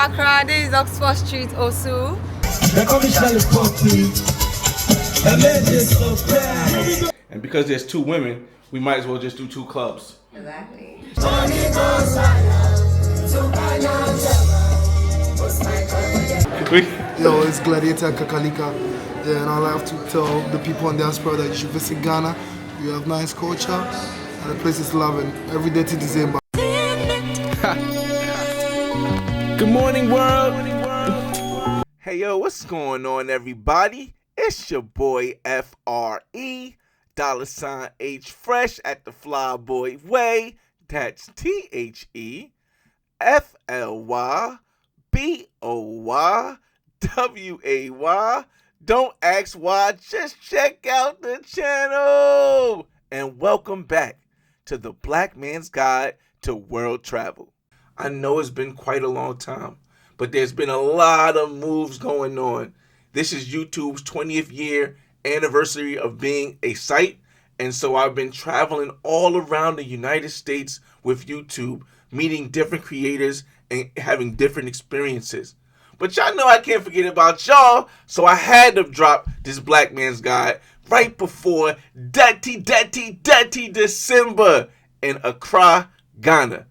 Accra. This is Oxford Street, Osu. And because there's two women, we might as well just do two clubs. Exactly. Yo, it's Gladiator Kakalika. Yeah, and I'd like to tell the people in diaspora that you should visit Ghana. You have nice culture, and the place is loving. Every day to December. Good morning, world. Hey, yo, what's going on, everybody? It's your boy FRE, $H Fresh at the Flyboy Way. That's THEFLYBOYWAY. Don't ask why, just check out the channel. And welcome back to the Black Man's Guide to World Travel. I know it's been quite a long time, but there's been a lot of moves going on. This is YouTube's 20th year anniversary of being a site, and so I've been traveling all around the United States with YouTube, meeting different creators and having different experiences. But y'all know I can't forget about y'all, so I had to drop this Black Man's Guide right before Detty December in Accra, Ghana.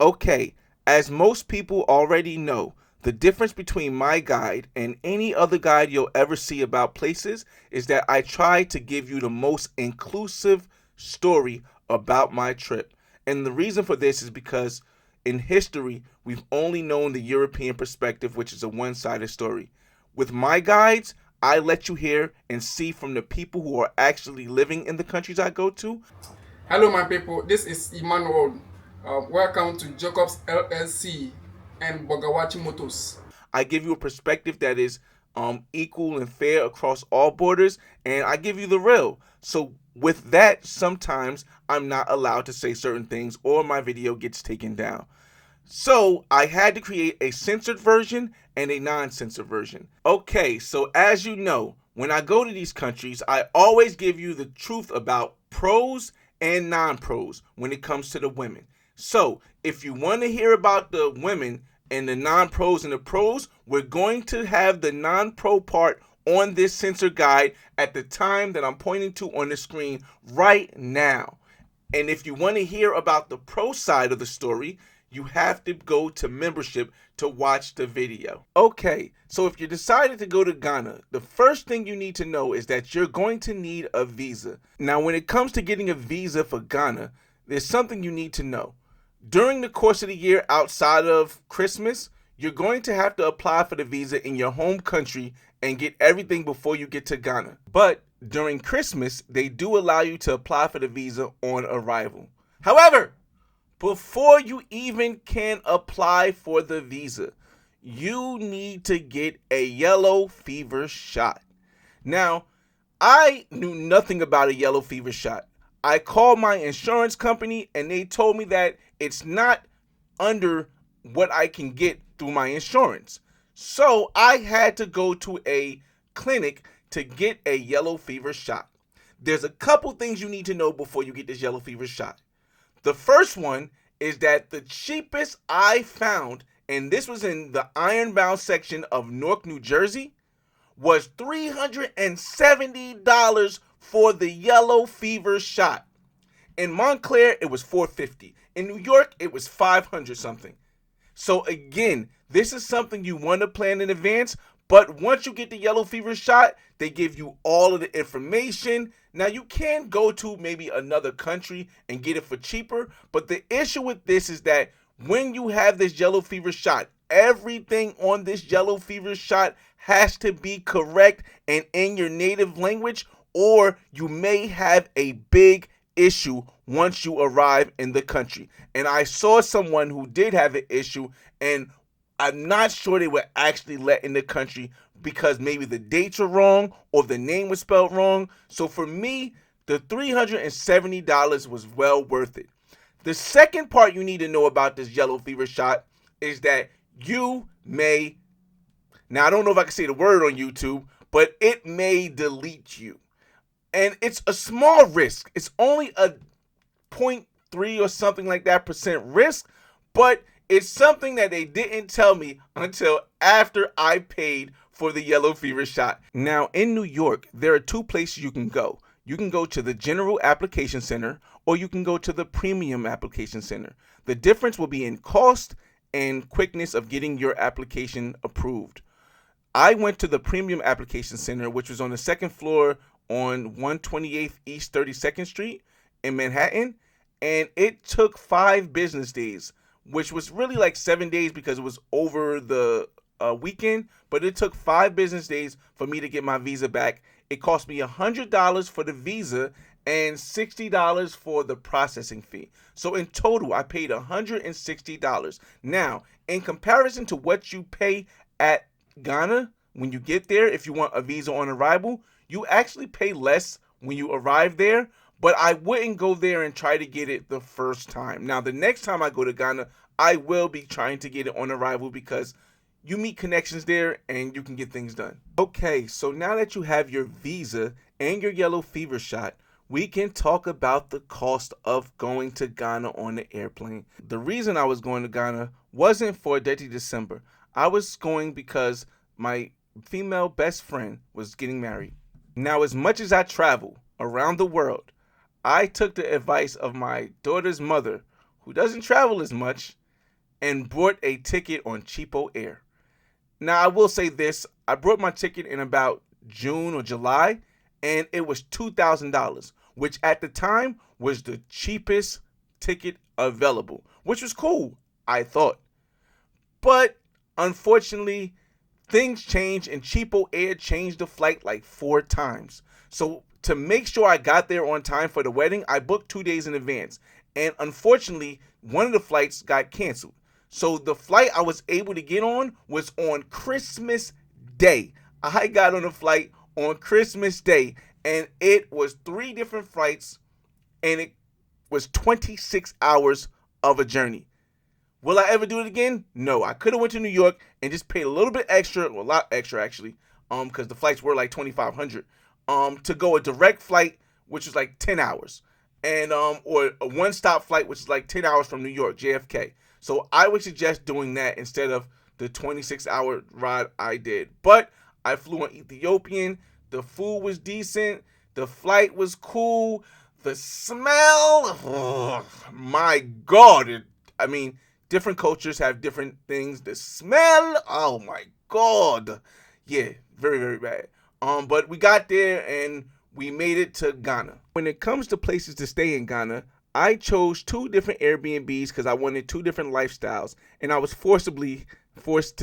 Okay, as most people already know, the difference between my guide and any other guide you'll ever see about places is that I try to give you the most inclusive story about my trip. And the reason for this is because in history, we've only known the European perspective, which is a one-sided story. With my guides, I let you hear and see from the people who are actually living in the countries I go to. Hello, my people. This is Emmanuel. Welcome to Jacobs LLC and Bogawachi Motors. I give you a perspective that is equal and fair across all borders, and I give you the real. So with that, sometimes I'm not allowed to say certain things or my video gets taken down. So I had to create a censored version and a non-censored version. Okay, so as you know, when I go to these countries, I always give you the truth about pros and non-pros when it comes to the women. So if you want to hear about the women and the non-pros and the pros, we're going to have the non-pro part on this censored guide at the time that I'm pointing to on the screen right now. And if you want to hear about the pro side of the story, you have to go to membership to watch the video. Okay, so if you decided to go to Ghana, the first thing you need to know is that you're going to need a visa. Now, when it comes to getting a visa for Ghana, there's something you need to know. During the course of the year outside of Christmas, you're going to have to apply for the visa in your home country and get everything before you get to Ghana. But during Christmas, they do allow you to apply for the visa on arrival. However, before you even can apply for the visa, you need to get a yellow fever shot. Now, I knew nothing about a yellow fever shot. I called my insurance company and they told me that it's not under what I can get through my insurance. So I had to go to a clinic to get a yellow fever shot. There's a couple things you need to know before you get this yellow fever shot. The first one is that the cheapest I found, and this was in the Ironbound section of Newark, New Jersey, was $370 for the yellow fever shot. In Montclair, it was $450. In New York, it was $500 something. So again, this is something you want to plan in advance, but once you get the yellow fever shot, they give you all of the information. Now, you can go to maybe another country and get it for cheaper, but the issue with this is that when you have this yellow fever shot, everything on this yellow fever shot has to be correct and in your native language, or you may have a big issue once you arrive in the country. And I saw someone who did have an issue, and I'm not sure they were actually let in the country because maybe the dates are wrong or the name was spelled wrong. So for me, the $370 was well worth it. The second part you need to know about this yellow fever shot is that you may, now I don't know if I can say the word on YouTube, but it may delete you. And it's a small risk. It's only a 0.3 or something like that % risk, but It's something that they didn't tell me until after I paid for the yellow fever shot. Now, in New York, there are two places you can go. You can go to the General Application Center, or you can go to the Premium Application Center. The difference will be in cost and quickness of getting your application approved. I went to the Premium Application Center, which was on the second floor on 128th East 32nd Street in Manhattan, and it took 5 business days, which was really like 7 days because it was over the weekend, but it took 5 business days for me to get my visa back. It cost me $100 for the visa and $60 for the processing fee. So in total, I paid $160. Now, in comparison to what you pay at Ghana, when you get there, if you want a visa on arrival, you actually pay less when you arrive there, but I wouldn't go there and try to get it the first time. Now, the next time I go to Ghana, I will be trying to get it on arrival because you meet connections there and you can get things done. Okay, so now that you have your visa and your yellow fever shot, we can talk about the cost of going to Ghana on the airplane. The reason I was going to Ghana wasn't for Detty December. I was going because my female best friend was getting married. Now, as much as I travel around the world, I took the advice of my daughter's mother, who doesn't travel as much, and bought a ticket on Cheapo Air. Now, I will say this. I bought my ticket in about June or July, and it was $2,000, which at the time was the cheapest ticket available, which was cool, I thought. But unfortunately, things changed, and Cheapo Air changed the flight like 4 times. So to make sure I got there on time for the wedding, I booked 2 days in advance. And unfortunately, one of the flights got canceled. So the flight I was able to get on was on Christmas Day. I got on a flight on Christmas Day, and it was 3 different flights, and it was 26 hours of a journey. Will I ever do it again? No. I could have went to New York and just paid a little bit extra, well, a lot extra actually, because the flights were like $2,500, to go a direct flight, which was like 10 hours, and or a one-stop flight, which is like 10 hours from New York, JFK. So I would suggest doing that instead of the 26-hour ride I did. But I flew on Ethiopian. The food was decent. The flight was cool. The smell, oh my God. I mean, different cultures have different things. The smell, oh my God. Yeah, very, very bad. But we got there and we made it to Ghana. When it comes to places to stay in Ghana, I chose 2 different Airbnbs because I wanted 2 different lifestyles, and I was forced to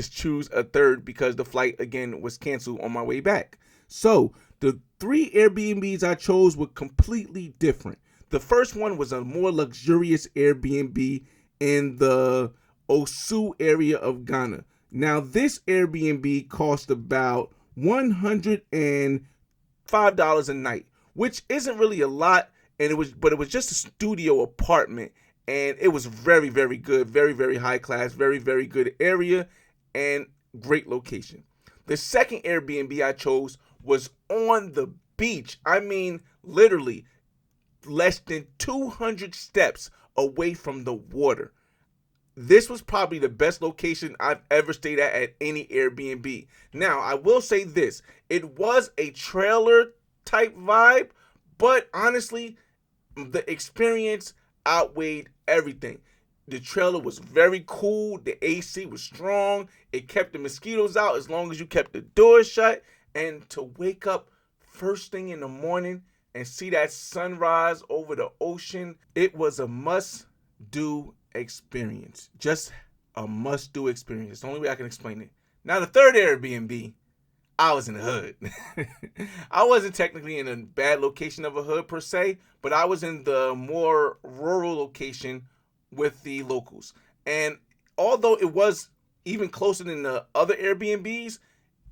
choose a third because the flight again was canceled on my way back. So the 3 Airbnbs I chose were completely different. The first one was a more luxurious Airbnb in the Osu area of Ghana. Now this Airbnb cost about $105 a night, which isn't really a lot. And it was just a studio apartment, and it was very, very good, very, very high class, very, very good area, and great location. The second Airbnb I chose was on the beach. I mean, literally less than 200 steps away from the water. This was probably the best location I've ever stayed at any Airbnb. Now, I will say this. It was a trailer type vibe, but honestly, the experience outweighed everything. The trailer was very cool. The AC was strong. It kept the mosquitoes out as long as you kept the door shut. And to wake up first thing in the morning and see that sunrise over the ocean, it was a must-do experience. Just a must-do experience. It's the only way I can explain it. Now, the third Airbnb, I was in the hood. I wasn't technically in a bad location of a hood per se, but I was in the more rural location with the locals. And although it was even closer than the other Airbnbs,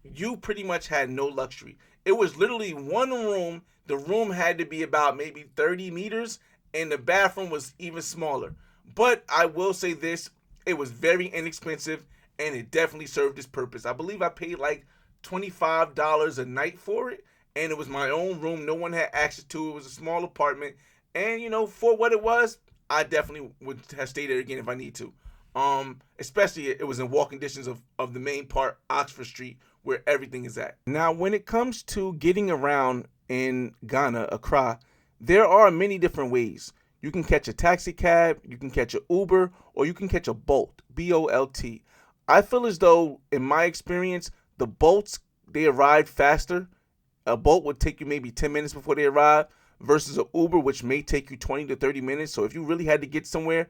you pretty much had no luxury. It was literally one room. The room had to be about maybe 30 meters, and the bathroom was even smaller. But I will say this, it was very inexpensive, and it definitely served its purpose. I believe I paid like $25 a night for it, and it was my own room. No one had access to it. It was a small apartment, and for what it was, I definitely would have stayed there again if I need to. Especially it was in walking distance of the main part, Oxford Street, where everything is at. Now, when it comes to getting around in Ghana, Accra, there are many different ways. You can catch a taxi cab, you can catch an Uber, or you can catch a Bolt, B-O-L-T. I feel as though, in my experience, the Bolts, they arrive faster. A Bolt would take you maybe 10 minutes before they arrive versus an Uber, which may take you 20 to 30 minutes. So if you really had to get somewhere,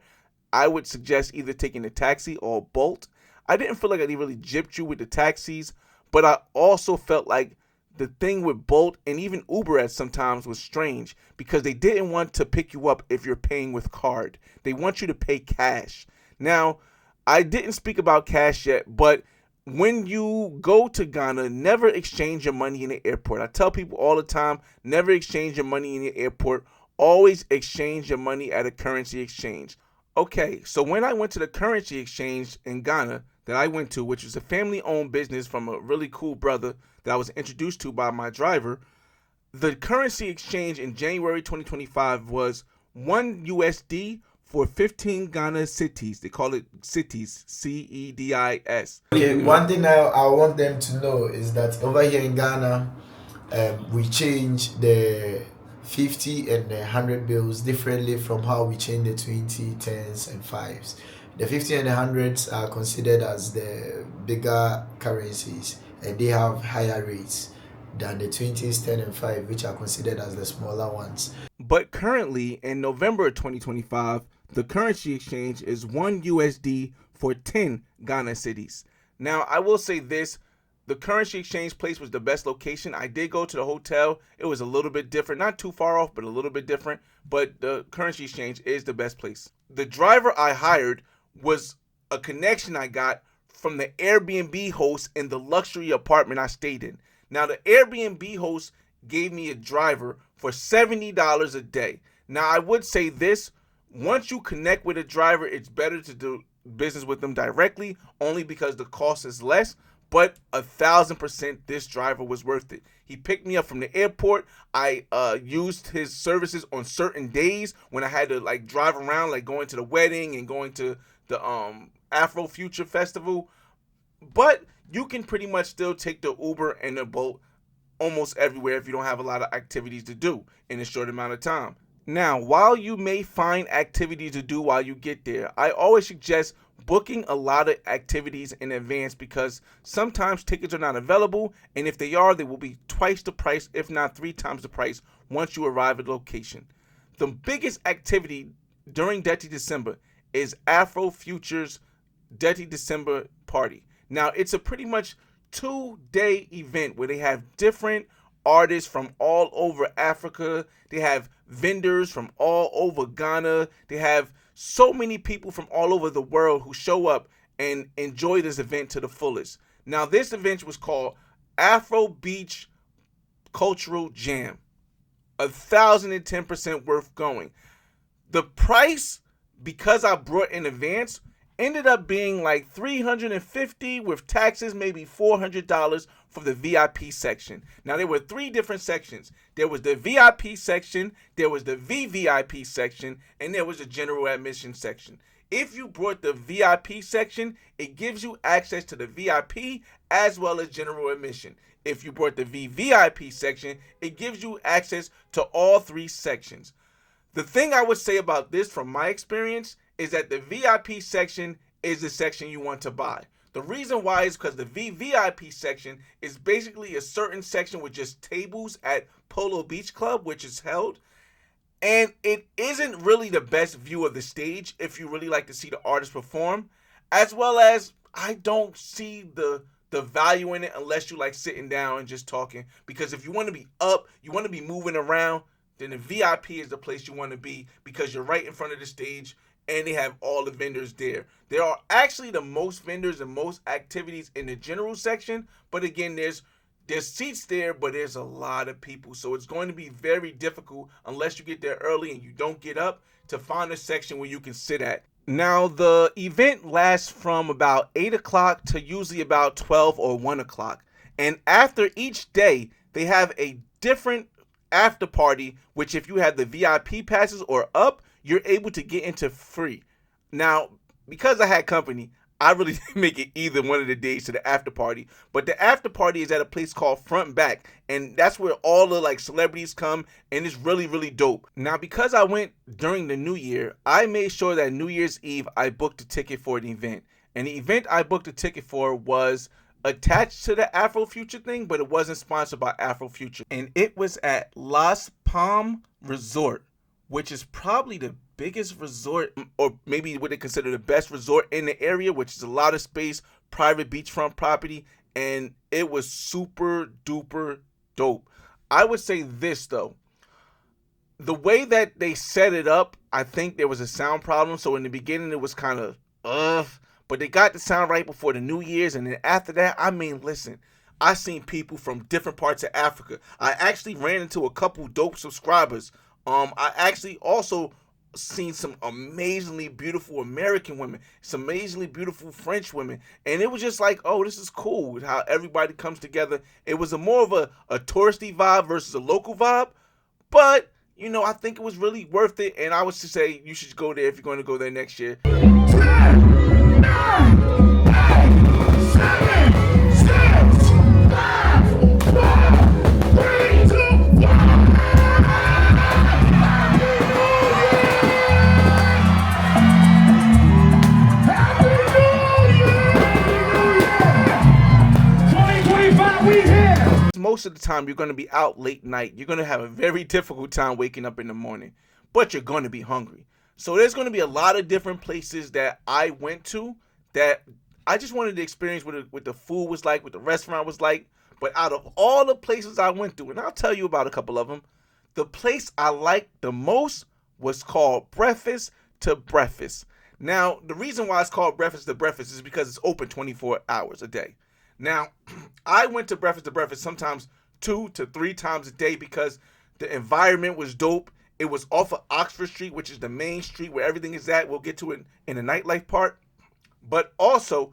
I would suggest either taking a taxi or a Bolt. I didn't feel like I really gypped you with the taxis, but I also felt like the thing with Bolt and even Uber at sometimes was strange because they didn't want to pick you up if you're paying with card. They want you to pay cash. Now, I didn't speak about cash yet, but when you go to Ghana, never exchange your money in the airport. I tell people all the time, never exchange your money in the airport. Always exchange your money at a currency exchange. Okay, so when I went to the currency exchange in Ghana that I went to, which was a family-owned business from a really cool brother that I was introduced to by my driver, the currency exchange in January 2025 was 1 USD for 15 Ghana cities. They call it cities, C-E-D-I-S. Okay, one thing I want them to know is that over here in Ghana, we change the 50 and the 100 bills differently from how we change the 20, 10s, and 5s. The 50 and the 100s are considered as the bigger currencies, and they have higher rates than the 20s, 10, and 5, which are considered as the smaller ones. But currently, in November 2025, the currency exchange is 1 USD for 10 Ghana cities. Now, I will say this. The currency exchange place was the best location. I did go to the hotel. It was a little bit different. Not too far off, but a little bit different. But the currency exchange is the best place. The driver I hired was a connection I got from the Airbnb host in the luxury apartment I stayed in. Now, the Airbnb host gave me a driver for $70 a day. Now, I would say this. Once you connect with a driver, it's better to do business with them directly, only because the cost is less. But 1,000% this driver was worth it. He picked me up from the airport. I used his services on certain days when I had to like drive around, like going to the wedding and going to the Afro Future Festival. But you can pretty much still take the Uber and the Bolt almost everywhere if you don't have a lot of activities to do in a short amount of time. Now, while you may find activities to do while you get there, I always suggest booking a lot of activities in advance because sometimes tickets are not available, and if they are, they will be twice the price, if not 3 times the price, once you arrive at the location. The biggest activity during Detty December is Afro Future's Detty December party. Now, it's a pretty much 2-day event where they have different artists from all over Africa. They have vendors from all over Ghana. They have so many people from all over the world who show up and enjoy this event to the fullest. Now, this event was called Afro Beach Cultural Jam. 1,010% worth going. The price, because I brought in advance, ended up being like $350 with taxes, maybe $400 for the VIP section. Now, there were 3 different sections. There was the VIP section, there was the VVIP section, and there was the general admission section. If you brought the VIP section, it gives you access to the VIP as well as general admission. If you brought the VVIP section, it gives you access to all 3 sections. The thing I would say about this from my experience is that the VIP section is the section you want to buy. The reason why is because the VVIP section is basically a certain section with just tables at Polo Beach Club, which is held. And it isn't really the best view of the stage if you really like to see the artist perform. As well as I don't see the value in it unless you like sitting down and just talking. Because if you want to be up, you want to be moving around, then the VIP is the place you want to be because you're right in front of the stage and they have all the vendors there. There are actually the most vendors and most activities in the general section, but again, there's seats there, but there's a lot of people. So it's going to be very difficult unless you get there early and you don't get up to find a section where you can sit at. Now, the event lasts from about 8 o'clock to usually about 12 or 1 o'clock. And after each day, they have a different after party, which if you have the VIP passes or up, you're able to get into free. Now, because I had company, I really didn't make it either one of the days to the after party. But the after party is at a place called Front and Back, and that's where all the like celebrities come, and it's really, really dope. Now, because I went during the New Year, I made sure that New Year's Eve I booked a ticket for an event. And the event I booked a ticket for was attached to the Afro Future thing, but it wasn't sponsored by Afro Future. And it was at Las Palm Resort, which is probably the biggest resort, or maybe what they consider the best resort in the area, which is a lot of space, private beachfront property, and it was super duper dope. I would say this though, the way that they set it up, I think there was a sound problem. So in the beginning it was kind of but they got the sound right before the New Year's, and then after that, I mean, listen, I seen people from different parts of Africa. I actually ran into a couple dope subscribers. I actually also seen some amazingly beautiful American women, some amazingly beautiful French women, and it was just like, oh, this is cool how everybody comes together. It was a more of a touristy vibe versus a local vibe, but you know, I think it was really worth it, and I would just say you should go there if you're going to go there next year. 10, 9, 8, 7, 6, 5, 4, 3, 2, 1. Most of the time you're going to be out late night. You're going to have a very difficult time waking up in the morning, but you're going to be hungry. So there's going to be a lot of different places that I went to that I just wanted to experience what the food was like, what the restaurant was like. But out of all the places I went to, and I'll tell you about a couple of them, the place I liked the most was called Breakfast to Breakfast. Now, the reason why it's called Breakfast to Breakfast is because it's open 24 hours a day. Now, I went to Breakfast sometimes 2 to 3 times a day because the environment was dope. It was off of Oxford Street, which is the main street where everything is at. We'll get to it in the nightlife part. But also,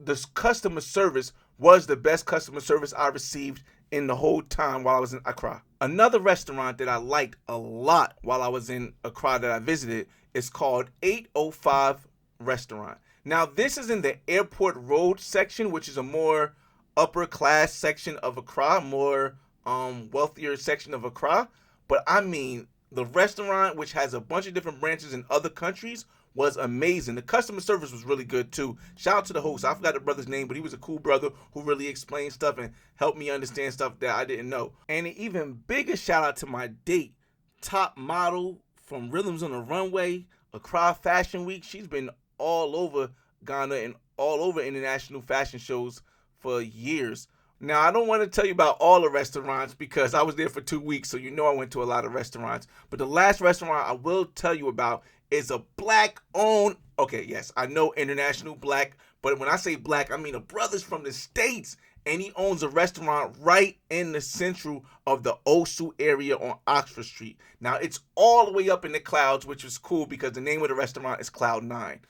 the customer service was the best customer service I received in the whole time while I was in Accra. Another restaurant that I liked a lot while I was in Accra that I visited is called 805 Restaurant. Now, this is in the Airport Road section, which is a more upper class section of Accra, more wealthier section of Accra. But I mean, the restaurant, which has a bunch of different branches in other countries, was amazing. The customer service was really good too. Shout out to the host. I forgot the brother's name, but he was a cool brother who really explained stuff and helped me understand stuff that I didn't know. And an even bigger shout out to my date, top model from Rhythms on the Runway, Accra Fashion Week. She's been all over Ghana and all over international fashion shows for years. Now, I don't want to tell you about all the restaurants because I was there for 2 weeks, so you know I went to a lot of restaurants. But the last restaurant I will tell you about is a black-owned, okay, yes, I know international black, but when I say black, I mean a brother's from the States, and he owns a restaurant right in the central of the Osu area on Oxford Street. Now, it's all the way up in the clouds, which is cool because the name of the restaurant is Cloud 9.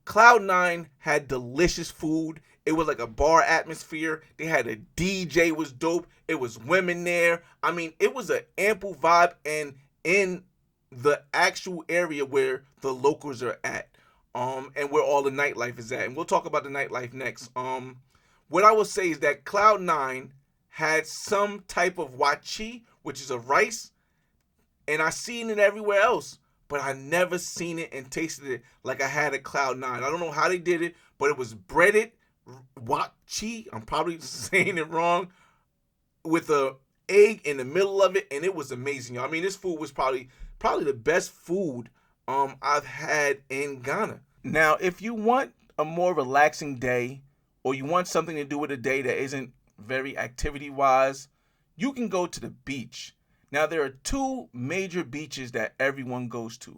Cloud 9 had delicious food. It was like a bar atmosphere. They had a DJ was dope. It was women there. I mean, it was an ample vibe and in the actual area where the locals are at, and where all the nightlife is at. And we'll talk about the nightlife next. What I will say is that Cloud 9 had some type of wachi, which is a rice, and I seen it everywhere else, but I never seen it and tasted it like I had at Cloud 9. I don't know how they did it, but it was breaded wachi, I'm probably saying it wrong, with a egg in the middle of it, and it was amazing. I mean, this food was probably the best food I've had in Ghana. Now, if you want a more relaxing day, or you want something to do with a day that isn't very activity-wise, you can go to the beach. Now, there are 2 major beaches that everyone goes to,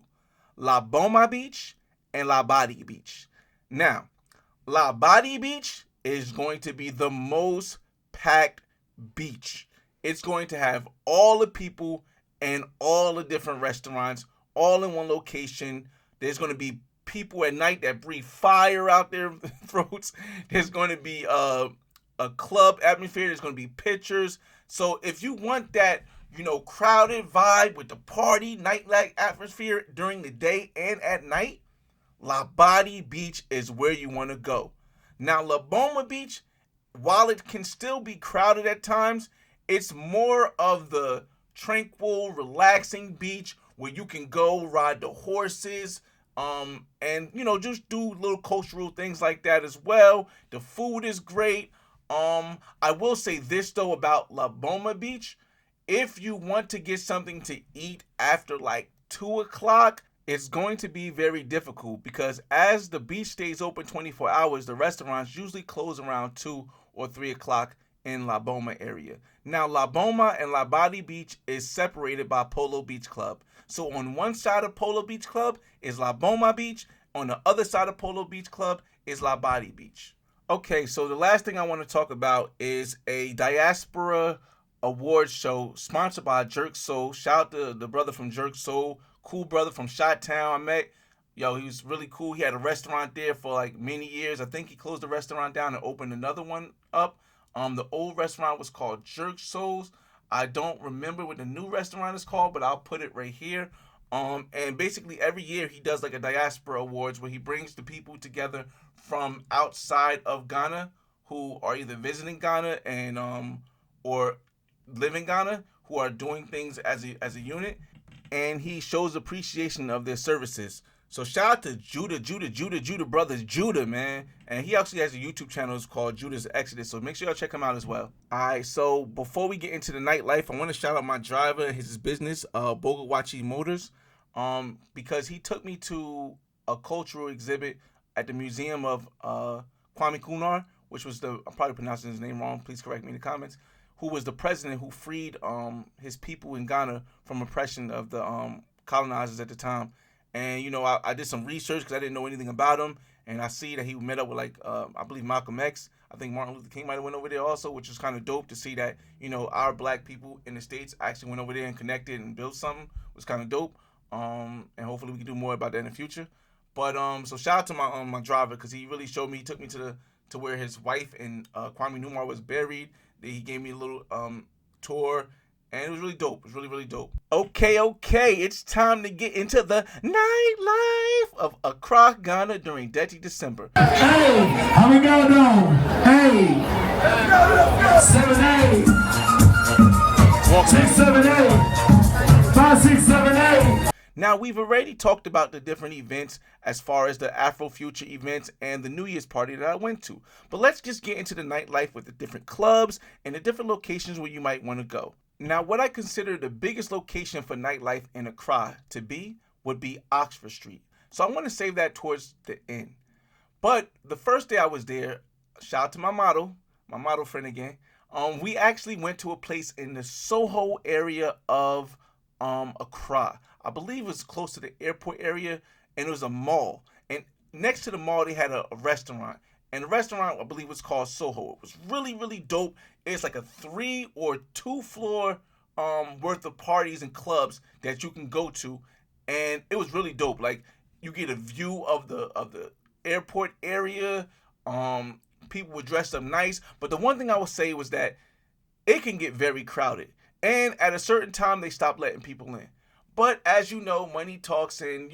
La Boma Beach and La Badi Beach. Now, La Badi Beach is going to be the most packed beach. It's going to have all the people and all the different restaurants all in one location. There's going to be people at night that breathe fire out their throats. There's going to be a club atmosphere. There's going to be pictures. So if you want that, crowded vibe with the party, nightlife atmosphere during the day and at night, Labadi Beach is where you want to go. Now, La Boma Beach, while it can still be crowded at times, it's more of the tranquil, relaxing beach where you can go ride the horses, and just do little cultural things like that as well. The food is great. I will say this though about La Boma Beach: if you want to get something to eat after like 2 o'clock, it's going to be very difficult because as the beach stays open 24 hours, the restaurants usually close around 2 or 3 o'clock in La Boma area. Now, La Boma and Labadi Beach is separated by Polo Beach Club. So on one side of Polo Beach Club is La Boma Beach. On the other side of Polo Beach Club is Labadi Beach. Okay, so the last thing I want to talk about is a diaspora award show sponsored by Jerk Soul. Shout out to the brother from Jerk Soul, cool brother from Shot Town I met. Yo, he was really cool. He had a restaurant there for like many years. I think he closed the restaurant down and opened another one up. The old restaurant was called Jerk Souls. I don't remember what the new restaurant is called, but I'll put it right here. And basically every year he does like a diaspora awards where he brings the people together from outside of Ghana who are either visiting Ghana and or live in Ghana, who are doing things as a unit, and he shows appreciation of their services. So shout out to Judah brothers, Judah, man. And he actually has a YouTube channel called Judah's Exodus, so make sure y'all check him out as well. Alright, so before we get into the nightlife, I want to shout out my driver and his business, Bogawachi Motors, because he took me to a cultural exhibit at the Museum of Kwame Kunar, which was I'm probably pronouncing his name wrong, please correct me in the comments, who was the president who freed his people in Ghana from oppression of the colonizers at the time. And, I did some research because I didn't know anything about him. And I see that he met up with, I believe Malcolm X. I think Martin Luther King might have went over there also, which is kind of dope to see that, our black people in the States actually went over there and connected and built something. It was kind of dope. And hopefully we can do more about that in the future. But so shout out to my driver because he really showed me, he took me to where his wife and Kwame Nkrumah was buried. He gave me a little tour. And it was really dope. It was really, really dope. Okay. It's time to get into the nightlife of Accra, Ghana during Detty December. Hey, how we go down? Hey, 7, 8, 6, 7, 8, 5, 6, 7, 8. Now, we've already talked about the different events as far as the Afro Future events and the New Year's party that I went to. But let's just get into the nightlife with the different clubs and the different locations where you might want to go. Now, what I consider the biggest location for nightlife in Accra to be would be Oxford Street. So I want to save that towards the end. But the first day I was there, shout out to my model friend again, we actually went to a place in the Soho area of Accra. I believe it was close to the airport area, and it was a mall. And next to the mall, they had a restaurant. And the restaurant, I believe, was called Soho. It was really, really dope. It's like a 3 or 2 floor worth of parties and clubs that you can go to, and it was really dope. Like, you get a view of the airport area. People were dressed up nice, but the one thing I would say was that it can get very crowded, and at a certain time they stop letting people in. But as you know, money talks, and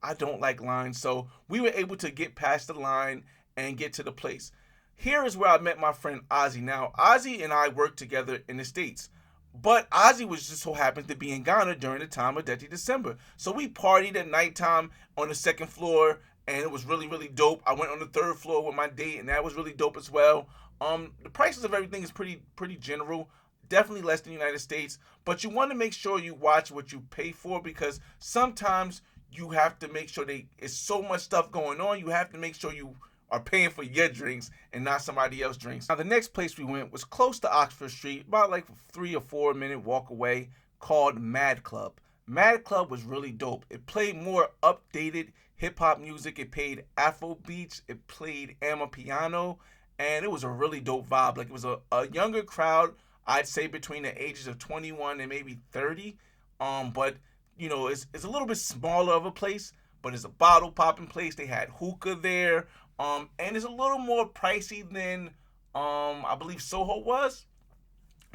I don't like lines, so we were able to get past the line and get to the place. Here is where I met my friend Ozzy. Now, Ozzy and I worked together in the States, but Ozzy was just so happened to be in Ghana during the time of Detty December. So we partied at nighttime on the 2nd floor, and it was really, really dope. I went on the 3rd floor with my date, and that was really dope as well. The prices of everything is pretty general. Definitely less than the United States, but you want to make sure you watch what you pay for, because sometimes you have to make sure it's so much stuff going on. You have to make sure you are paying for your drinks and not somebody else's drinks. Now, the next place we went was close to Oxford Street, about like 3 or 4 minute walk away, called Mad Club. Mad Club was really dope. It played more updated hip-hop music. It played Afro beats. It played Amapiano, and it was a really dope vibe. Like, it was a younger crowd, I'd say between the ages of 21 and maybe 30. But, it's a little bit smaller of a place, but it's a bottle popping place. They had hookah there. And it's a little more pricey than I believe Soho was,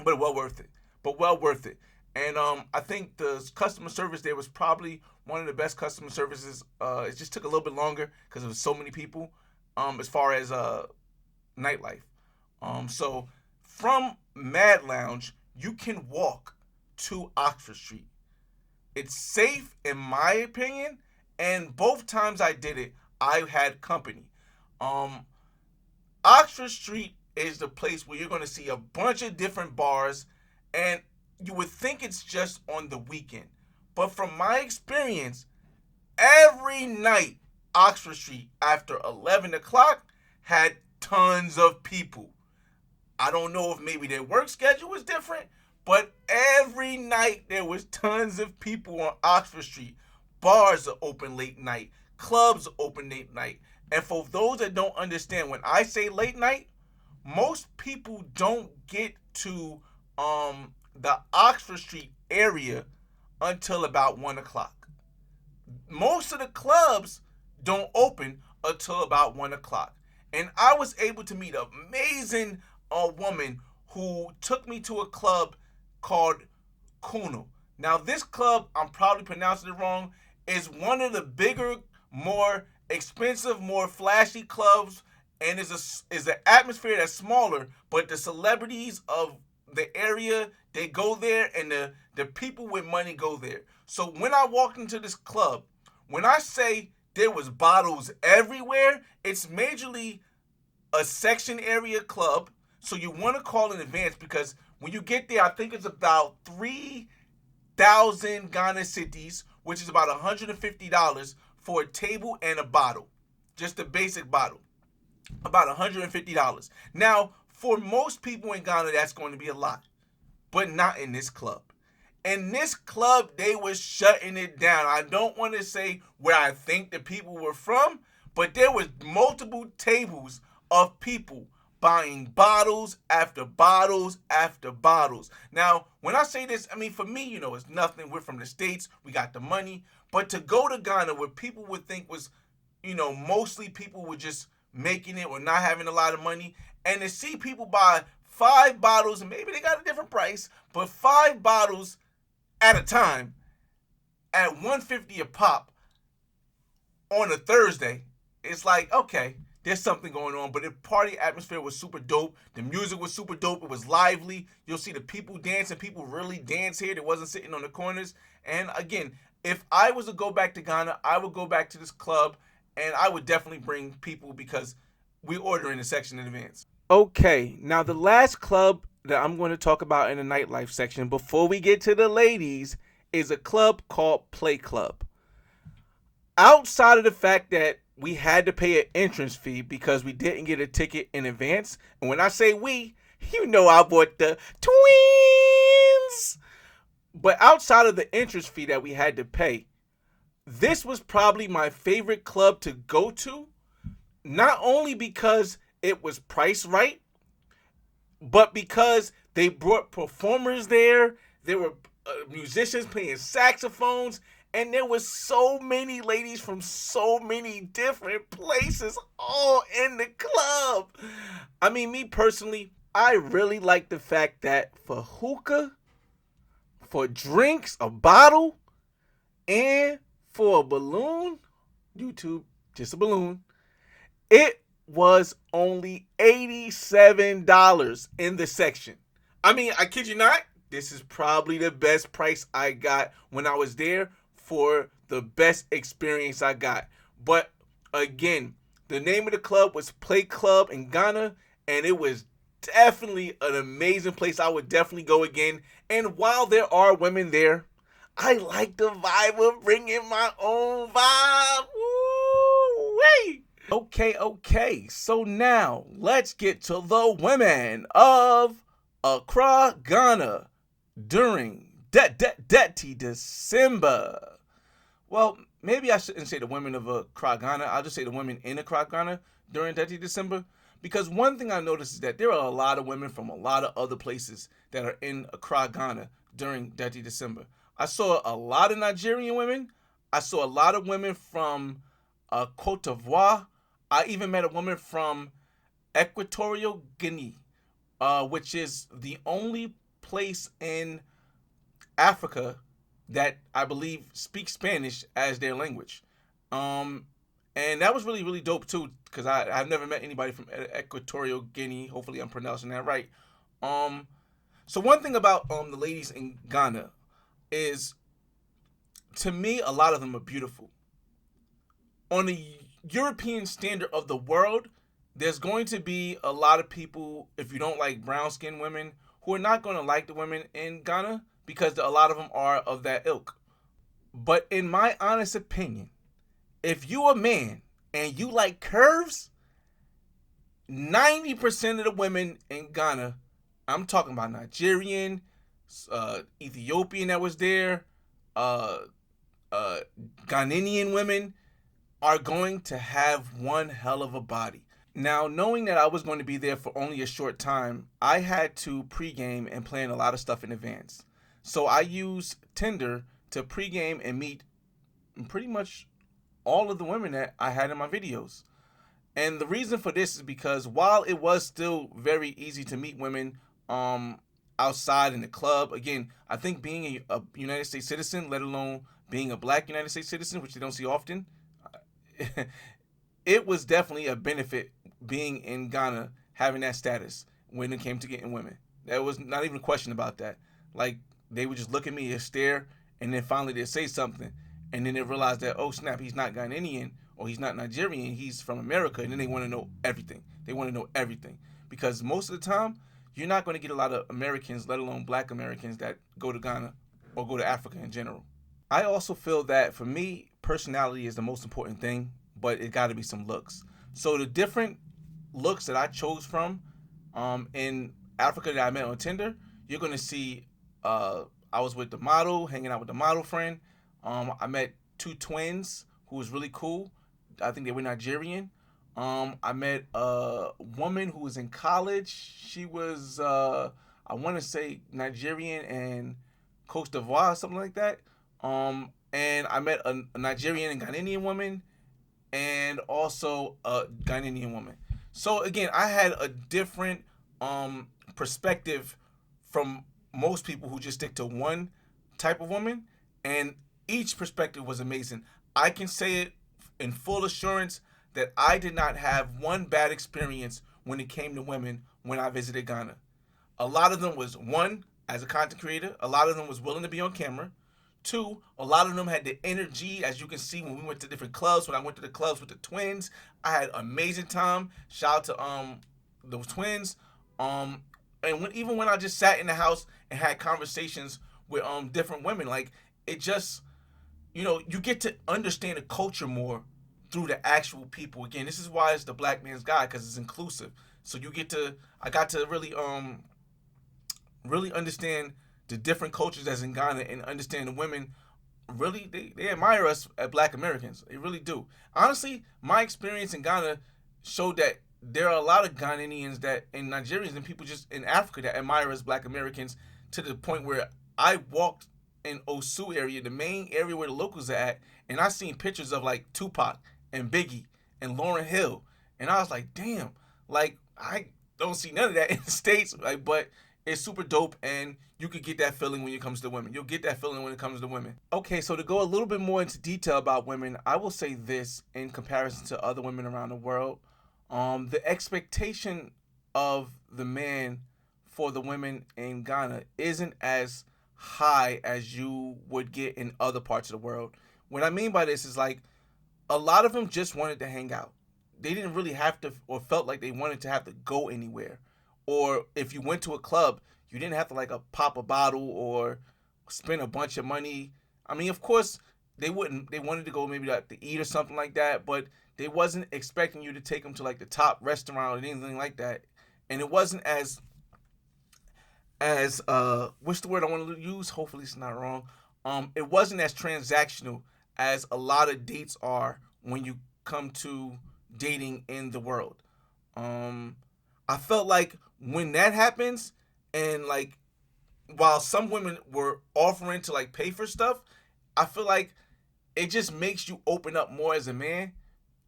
but well worth it. And I think the customer service there was probably one of the best customer services. It just took a little bit longer because there was so many people. As far as nightlife, so from Mad Lounge, you can walk to Oxford Street. It's safe in my opinion, and both times I did it, I had company. Um, Oxford Street is the place where you're going to see a bunch of different bars, and you would think it's just on the weekend. But from my experience, every night, Oxford Street after 11 o'clock had tons of people. I don't know if maybe their work schedule was different, but every night there was tons of people on Oxford Street. Bars are open late night, clubs are open late night. And for those that don't understand, when I say late night, most people don't get to the Oxford Street area until about 1 o'clock. Most of the clubs don't open until about 1 o'clock. And I was able to meet an amazing woman who took me to a club called Kuno. Now, this club, I'm probably pronouncing it wrong, is one of the bigger, more expensive, more flashy clubs, and is an atmosphere that's smaller, but the celebrities of the area, they go there, and the people with money go there. So when I walked into this club, when I say there was bottles everywhere, it's majorly a section area club. So you want to call in advance because when you get there, I think it's about 3,000 Ghana cities, which is about $150 for a table and a bottle. Just a basic bottle. About $150. Now, for most people in Ghana, that's going to be a lot. But not in this club. In this club, they were shutting it down. I don't want to say where I think the people were from, but there was multiple tables of people buying bottles after bottles after bottles. Now, when I say this, I mean, for me, it's nothing. We're from the States. We got the money. But to go to Ghana where people would think was, mostly people were just making it or not having a lot of money, and to see people buy 5 bottles, and maybe they got a different price, but 5 bottles at a time at $150 a pop on a Thursday, it's like, okay, there's something going on. But the party atmosphere was super dope. The music was super dope. It was lively. You'll see the people dancing. People really dance here. They wasn't sitting on the corners. And again, if I was to go back to Ghana, I would go back to this club, and I would definitely bring people because we order in the section in advance. Okay, now the last club that I'm going to talk about in the nightlife section before we get to the ladies is a club called Play Club. Outside of the fact that we had to pay an entrance fee because we didn't get a ticket in advance, and when I say we, I bought the twins. But outside of the entrance fee that we had to pay, this was probably my favorite club to go to, not only because it was priced right, but because they brought performers there. There were musicians playing saxophones, and there was so many ladies from so many different places all in the club. I mean, me personally, I really like the fact that for hookah, for drinks, a bottle, and for a balloon, YouTube, just a balloon, it was only $87 in the section. I mean, I kid you not, this is probably the best price I got when I was there for the best experience I got. But again, the name of the club was Play Club in Ghana, and it was definitely an amazing place. I would definitely go again. And while there are women there, I like the vibe of bringing my own vibe. Woo-wee. Okay. So now let's get to the women of Accra, Ghana during Detty December. Well, maybe I shouldn't say the women of Accra, Ghana. I'll just say the women in Accra, Ghana during Detty December. Because one thing I noticed is that there are a lot of women from a lot of other places that are in Accra, Ghana during Detty December. I saw a lot of Nigerian women. I saw a lot of women from Cote d'Ivoire. I even met a woman from Equatorial Guinea, which is the only place in Africa that I believe speak Spanish as their language. And that was really, really dope too, because I've never met anybody from Equatorial Guinea. Hopefully I'm pronouncing that right. So one thing about the ladies in Ghana is, to me, a lot of them are beautiful. On the European standard of the world, there's going to be a lot of people, if you don't like brown-skinned women, who are not going to like the women in Ghana because a lot of them are of that ilk. But in my honest opinion, if you a man and you like curves, 90% of the women in Ghana, I'm talking about Nigerian, Ethiopian that was there, Ghanaian women, are going to have one hell of a body. Now, knowing that I was going to be there for only a short time, I had to pregame and plan a lot of stuff in advance. So I used Tinder to pregame and meet pretty much all of the women that I had in my videos. And the reason for this is because while it was still very easy to meet women outside in the club, again, I think being a United States citizen, let alone being a black United States citizen, which they don't see often, it was definitely a benefit being in Ghana, having that status when it came to getting women. There was not even a question about that. Like, they would just look at me and stare, and then finally they'd say something, and then they realize that, oh snap, he's not Ghanaian, or he's not Nigerian, he's from America, and then they want to know everything. They want to know everything. Because most of the time, you're not going to get a lot of Americans, let alone black Americans, that go to Ghana or go to Africa in general. I also feel that, for me, personality is the most important thing, but it got to be some looks. So the different looks that I chose from in Africa that I met on Tinder, you're going to see I was with the model, hanging out with the model friend. I met two twins who was really cool. I think they were Nigerian. I met a woman who was in college. She was, I want to say, Nigerian and Cote d'Ivoire, something like that. And I met a Nigerian and Ghanaian woman, and also a Ghanaian woman. So again, I had a different perspective from most people who just stick to one type of woman, and each perspective was amazing. I can say it in full assurance that I did not have one bad experience when it came to women when I visited Ghana. A lot of them was, one, as a content creator, a lot of them was willing to be on camera. Two, a lot of them had the energy, as you can see when we went to different clubs. When I went to the clubs with the twins, I had an amazing time. Shout out to those twins. And even when I just sat in the house and had conversations with different women, like, it just, you get to understand the culture more through the actual people. Again, this is why it's the Black Man's Guide, because it's inclusive. So I got to really understand the different cultures that's in Ghana, and understand the women really, they admire us as Black Americans. They really do. Honestly, my experience in Ghana showed that there are a lot of Ghanaians and Nigerians and people just in Africa that admire us Black Americans, to the point where I walked in Osu area, the main area where the locals are at, and I seen pictures of like Tupac and Biggie and Lauryn Hill, and I was like, damn, like, I don't see none of that in the States, like, but it's super dope, and you could get that feeling when it comes to women. You'll get that feeling when it comes to women. Okay, so to go a little bit more into detail about women, I will say this in comparison to other women around the world. The expectation of the man for the women in Ghana isn't as high as you would get in other parts of the world. What I mean by this is, like, a lot of them just wanted to hang out. They didn't really have to, or felt like they wanted to have to go anywhere. Or if you went to a club, you didn't have to like pop a bottle or spend a bunch of money. I mean, of course, they wanted to go maybe like to eat or something like that, but they wasn't expecting you to take them to like the top restaurant or anything like that. And it wasn't as what's the word I want to use? Hopefully it's not wrong. It wasn't as transactional as a lot of dates are when you come to dating in the world. I felt like when that happens, and like, while some women were offering to like pay for stuff, I feel like it just makes you open up more as a man,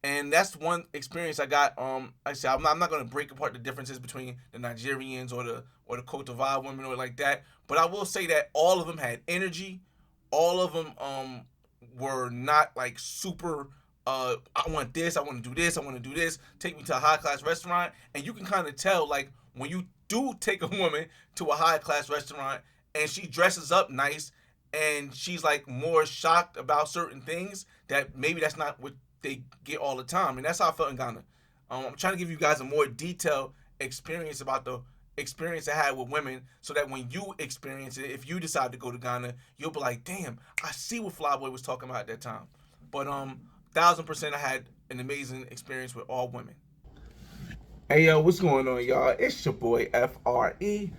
And that's one experience I got. I said I'm not going to break apart the differences between the Nigerians or the Cote d'Ivoire women or like that. But I will say that all of them had energy. All of them were not like super. I want this. I want to do this. I want to do this. Take me to a high class restaurant, and you can kind of tell like when you do take a woman to a high class restaurant and she dresses up nice and she's like more shocked about certain things that maybe that's not what they get all the time, and that's how I felt in Ghana. I'm trying to give you guys a more detailed experience about the experience I had with women, so that when you experience it, if you decide to go to Ghana, you'll be like, "Damn, I see what Flyboy was talking about at that time." But 1000%, I had an amazing experience with all women. Hey yo, what's going on, y'all? It's your boy FRE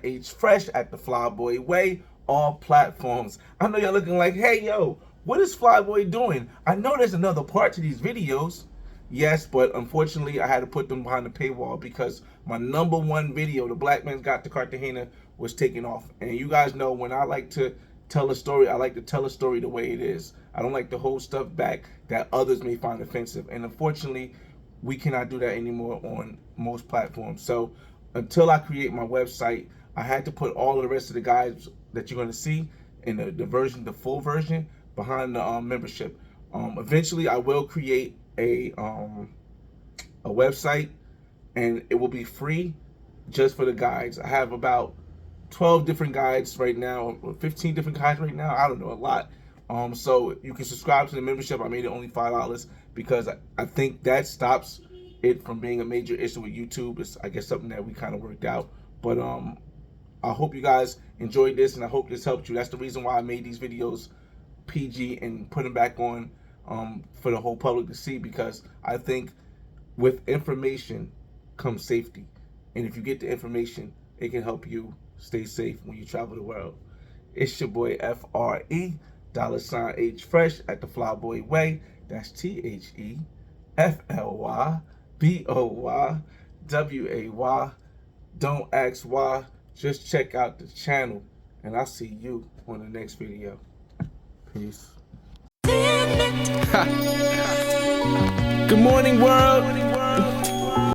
$H Fresh at the Flyboy Way, all platforms. I know y'all looking like, hey yo, what is Flyboy doing? I know there's another part to these videos. Yes, but unfortunately I had to put them behind the paywall because my #1 video, The Black Man's Got to Cartagena, was taken off. And you guys know when I like to tell a story, I like to tell a story the way it is. I don't like to hold stuff back that others may find offensive. And unfortunately, we cannot do that anymore on most platforms. So until I create my website, I had to put all of the rest of the guides that you're going to see in the full version behind the membership. Eventually, I will create a website, and it will be free just for the guides. I have about 12 different guides right now, or 15 different guides right now. I don't know, a lot. So you can subscribe to the membership. I made it only $5 because I think that stops it from being a major issue with YouTube. It's, I guess, something that we kind of worked out. But I hope you guys enjoyed this, and I hope this helped you. That's the reason why I made these videos PG and put them back on for the whole public to see, because I think with information comes safety. And if you get the information, it can help you stay safe when you travel the world. It's your boy FRE $H Fresh at the Flyboy Way. That's TheFlyBoyway. Don't ask why, just check out the channel, and I'll see you on the next video. Peace. Good morning, world.